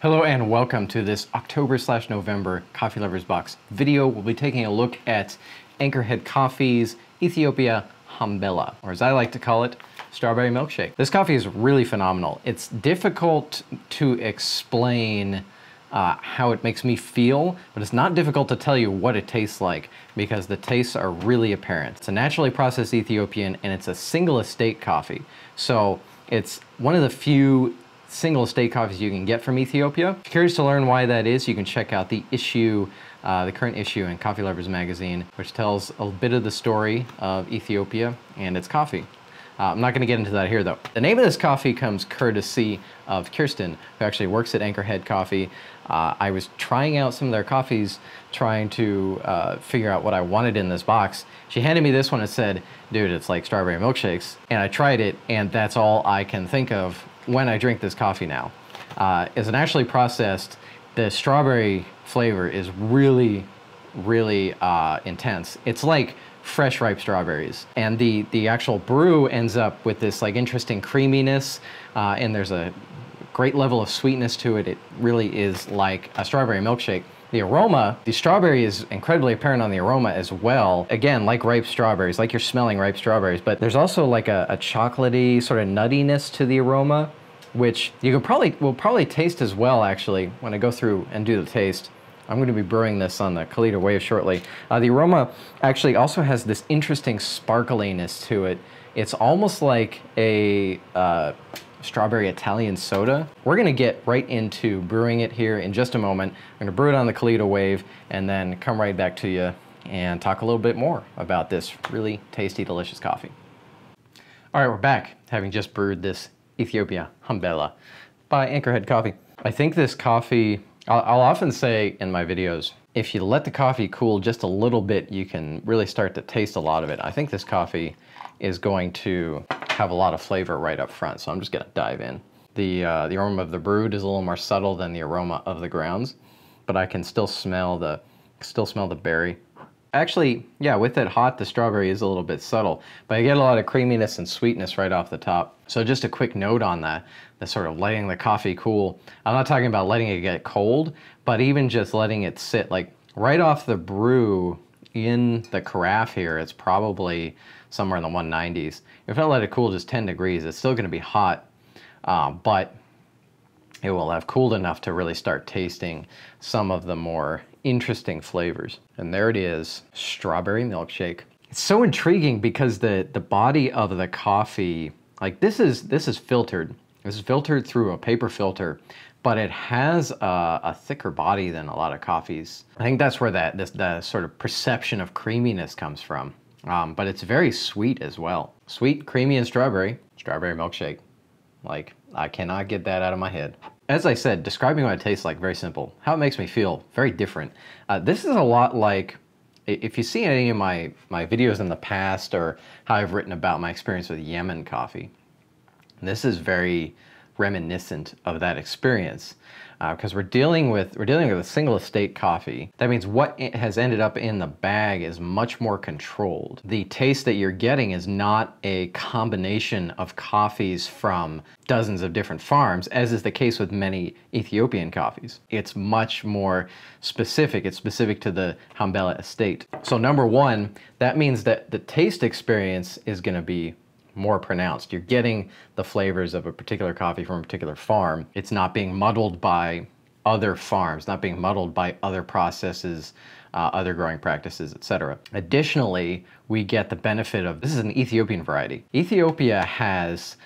Hello and welcome to this October/November Coffee Lovers Box video. We'll be taking a look at Anchorhead Coffee's Ethiopia Hambela, or as I like to call it, Strawberry Milkshake. This coffee is really phenomenal. It's difficult to explain how it makes me feel, but it's not difficult to tell you what it tastes like because the tastes are really apparent. It's a naturally processed Ethiopian and it's a single estate coffee. So it's one of the few single estate coffees you can get from Ethiopia. If you're curious to learn why that is, you can check out the issue, the current issue in Coffee Lovers magazine, which tells a bit of the story of Ethiopia and its coffee. I'm not going to get into that here though. The name of this coffee comes courtesy of Kiersten, who actually works at Anchorhead Coffee. I was trying out some of their coffees, trying to figure out what I wanted in this box. She handed me this one and said, dude, it's like strawberry milkshakes. And I tried it, and that's all I can think of when I drink this coffee now. It's naturally processed. The strawberry flavor is really, really intense. It's like fresh ripe strawberries, and the actual brew ends up with this like interesting creaminess, and there's a great level of sweetness to it. It really is like a strawberry milkshake. The aroma, the strawberry is incredibly apparent on the aroma as well. Again, like ripe strawberries, like you're smelling ripe strawberries, but there's also like a chocolatey sort of nuttiness to the aroma, which you will probably taste as well actually when I go through and do the taste. I'm going to be brewing this on the Covered Wave shortly. The aroma actually also has this interesting sparkliness to it. It's almost like a strawberry Italian soda. We're going to get right into brewing it here in just a moment. I'm going to brew it on the Covered Wave and then come right back to you and talk a little bit more about this really tasty, delicious coffee. All right, we're back, having just brewed this Ethiopia Hambela by Anchorhead Coffee. I think this coffee, I'll often say in my videos, if you let the coffee cool just a little bit, you can really start to taste a lot of it. I think this coffee is going to have a lot of flavor right up front, so I'm just gonna dive in. The aroma of the brewed is a little more subtle than the aroma of the grounds, but I can still smell the berry. Actually, yeah, with it hot, the strawberry is a little bit subtle, but I get a lot of creaminess and sweetness right off the top. So just a quick note on that, the sort of letting the coffee cool. I'm not talking about letting it get cold, but even just letting it sit, like right off the brew in the carafe here, it's probably somewhere in the 190s. If I let it cool just 10 degrees, it's still gonna be hot, but it will have cooled enough to really start tasting some of the more interesting flavors. And there it is, strawberry milkshake. It's so intriguing because the body of the coffee, like this is filtered. This is filtered through a paper filter, but it has a thicker body than a lot of coffees. I think that's where the sort of perception of creaminess comes from. But it's very sweet as well. Sweet, creamy, and strawberry milkshake. Like, I cannot get that out of my head. As I said, describing what it tastes like, very simple. How it makes me feel, very different. This is a lot like, if you see any of my videos in the past or how I've written about my experience with Yemen coffee, this is very reminiscent of that experience. Because we're dealing with a single estate coffee. That means what has ended up in the bag is much more controlled. The taste that you're getting is not a combination of coffees from dozens of different farms, as is the case with many Ethiopian coffees. It's much more specific. It's specific to the Hambela Estate. So number one, that means that the taste experience is going to be more pronounced. You're getting the flavors of a particular coffee from a particular farm. It's not being muddled by other farms, not being muddled by other processes, other growing practices, etc. Additionally, we get the benefit of, this is an Ethiopian variety. Ethiopia has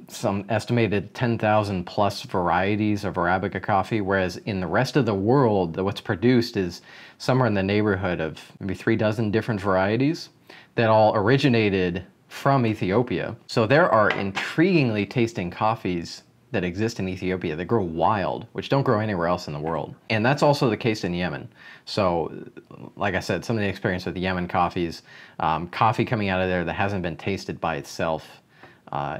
some estimated 10,000 plus varieties of Arabica coffee, whereas in the rest of the world, what's produced is somewhere in the neighborhood of maybe 3 dozen different varieties that all originated from Ethiopia. So there are intriguingly tasting coffees that exist in Ethiopia that grow wild, which don't grow anywhere else in the world. And that's also the case in Yemen. So like I said, some of the experience with the Yemen coffees, coffee coming out of there that hasn't been tasted by itself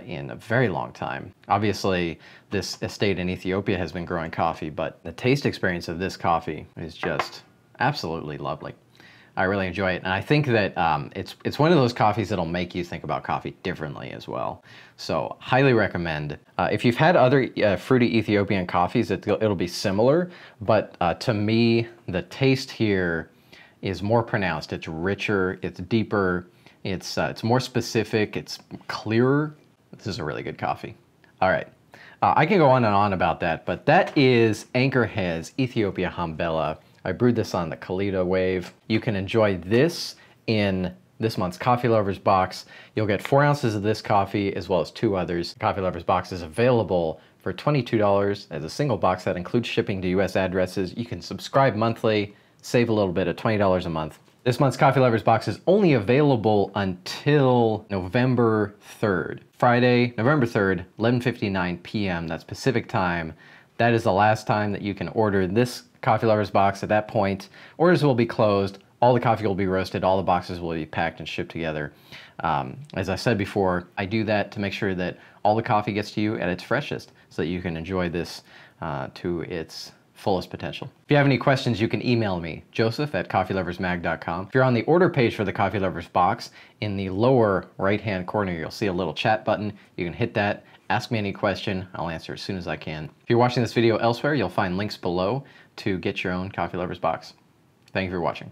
in a very long time. Obviously, this estate in Ethiopia has been growing coffee, but the taste experience of this coffee is just absolutely lovely. I really enjoy it. And I think that it's one of those coffees that'll make you think about coffee differently as well. So highly recommend. If you've had other fruity Ethiopian coffees, it'll be similar. But to me, the taste here is more pronounced. It's richer, it's deeper, it's more specific, it's clearer. This is a really good coffee. All right. I can go on and on about that, but that is Anchorhead's Ethiopia Hambela. I brewed this on the Kalita wave. You can enjoy this in this month's Coffee Lovers box. You'll get 4 ounces of this coffee as well as 2 others. The Coffee Lovers box is available for $22 as a single box that includes shipping to US addresses. You can subscribe monthly, save a little bit at $20 a month. This month's Coffee Lovers box is only available until November 3rd. Friday, November 3rd, 11:59 p.m. That's Pacific time. That is the last time that you can order this Coffee Lovers box. At that point, orders will be closed. All the coffee will be roasted. All the boxes will be packed and shipped together. As I said before, I do that to make sure that all the coffee gets to you at its freshest so that you can enjoy this to its fullest potential. If you have any questions, you can email me, joseph@coffeeloversmag.com. If you're on the order page for the Coffee Lovers box, in the lower right-hand corner, you'll see a little chat button. You can hit that, ask me any question. I'll answer as soon as I can. If you're watching this video elsewhere, you'll find links below to get your own Coffee Lovers box. Thank you for watching.